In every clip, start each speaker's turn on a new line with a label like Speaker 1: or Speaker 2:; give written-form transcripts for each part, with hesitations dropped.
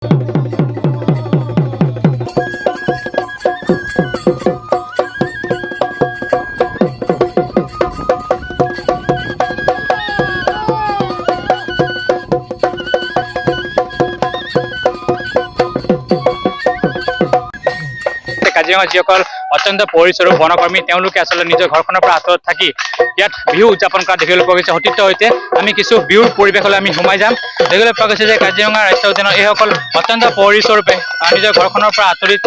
Speaker 1: কাজিৰঙা যিসকল অত্যন্ত পৰিচয় বনকৰ্মী তেওঁলোকে আচলতে নিজৰ ঘৰখনৰ পৰা আঁতৰত থাকি ইয়াত বিহু উদযাপন কৰা দেখিবলৈ পোৱা গৈছে। সতীৰ্থৰ সৈতে আমি কিছু বিহুৰ পৰিৱেশলৈ আমি সোমাই যাম। দেখিবলৈ পোৱা গৈছে যে কাজিৰঙা ৰাষ্ট্ৰীয় উদ্যানৰ এইসকল অত্যন্ত পৰিস্বৰূপে নিজৰ ঘৰখনৰ পৰা আঁতৰত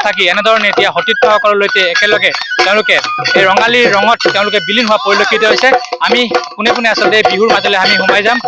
Speaker 1: থাকি এনেধৰণে এতিয়া সতীৰ্থসকলৰ সৈতে একেলগে তেওঁলোকে এই ৰঙালীৰ ৰঙত তেওঁলোকে বিলীন হোৱা পৰিলক্ষিত হৈছে। আমি পোনে পোনে আচলতে বিহুৰ মাজলৈ আমি সোমাই যাম।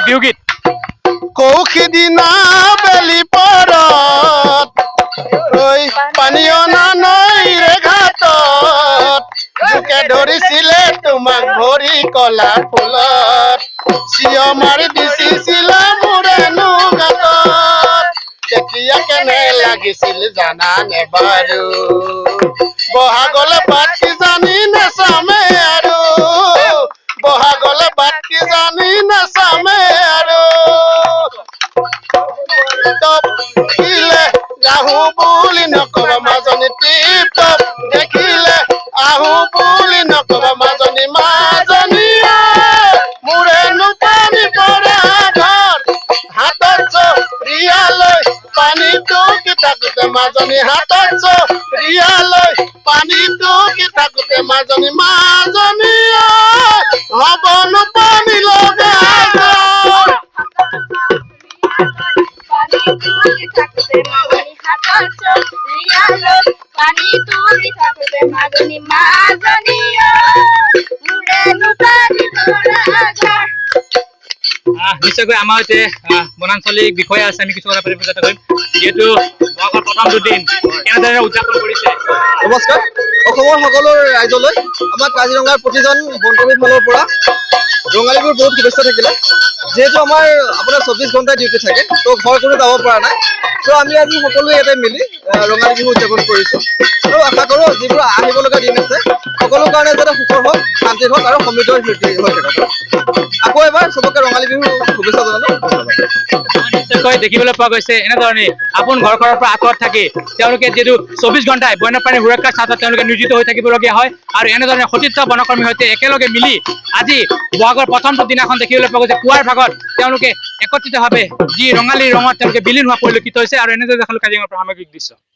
Speaker 1: বিহুগীত
Speaker 2: কৌশিদিনা বেলি পৰত পানী অনা নৈৰে ঘাটত জোকে ধৰিছিলে তোমাক ভৰি কলা ফুলত চিঞ মাৰি দিছিলা মোৰেনো গাতত তেতিয়া কেনে লাগিছিল জানানে বাৰু বহাগলে বাট কি জানি নাচামে আৰু বহাগলে বাট কি জানি নাচামে আৰু দেখিলে আহো বুলি নকবা মাজনী টিপ টপ দেখিলে আহো বুলি নকবা মাজনী মোৰেনো পানী পৰা ঘৰ হাতত চৰিয়ালৈ পানীটো কি থাকোতে মাজনী হাতত চৰিয়ালৈ পানীটো কি থাকোতে মাজনী হবনো পানী লগা
Speaker 1: নিশ্চয়কৈ আমাৰ সৈতে বনাঞ্চলিক বিষয়া আছে। আমি কিছু কথা পাতিব চেষ্টা কৰিম। যিহেতু বহাগৰ প্ৰথম দুদিন কেনেদৰে উদযাপন কৰিছে?
Speaker 2: নমস্কাৰ অসমৰ সকলো ৰাইজলৈ আমাৰ কাজিৰঙাৰ প্ৰতিজন বনকৰ্মীৰ ফালৰ পৰা ৰঙালী বিহুৰ বহুত শুভেচ্ছা থাকিলে। যিহেতু আমাৰ আপোনাৰ 24 ঘণ্টা ডিউটি থাকে তো ঘৰ কোনো যাব পৰা নাই তো আমি আজি সকলোৱে ইয়াতে মিলি ৰঙালী বিহু উদযাপন কৰিছোঁ আৰু আশা কৰোঁ যিবোৰ আহিবলগীয়া দিন আছে সকলো কাৰণে যাতে সুখৰ হওক শান্তিৰ হওক আৰু সমৃদ্ধৰ হৈ থাকক। আকৌ এবাৰ চবকে ৰঙালী বিহু শুভেচ্ছা জনালোঁ।
Speaker 1: নিশ্চয়কৈ দেখিবলৈ পোৱা গৈছে এনেধৰণে আপোন ঘৰখনৰ পৰা আঁতৰত থাকি তেওঁলোকে যিহেতু 24 ঘণ্টাই বন্যপ্ৰাণী সুৰক্ষাৰ স্বাৰ্থত তেওঁলোকে নিয়োজিত হৈ থাকিবলগীয়া হয় আৰু এনেধৰণে সতীৰ্থ বনকৰ্মীৰ সৈতে একেলগে মিলি আজি বহাগৰ প্ৰথমটো দিনাখন দেখিবলৈ পোৱা গৈছে পুৱাৰ ভাগত তেওঁলোকে একত্ৰিতভাৱে যি ৰঙালীৰ ৰঙত তেওঁলোকে বিলীন হোৱা পৰিলক্ষিত হৈছে আৰু এনেদৰে দেখালো কাজিৰঙাৰ পৰা সামগ্ৰিক দৃশ্য।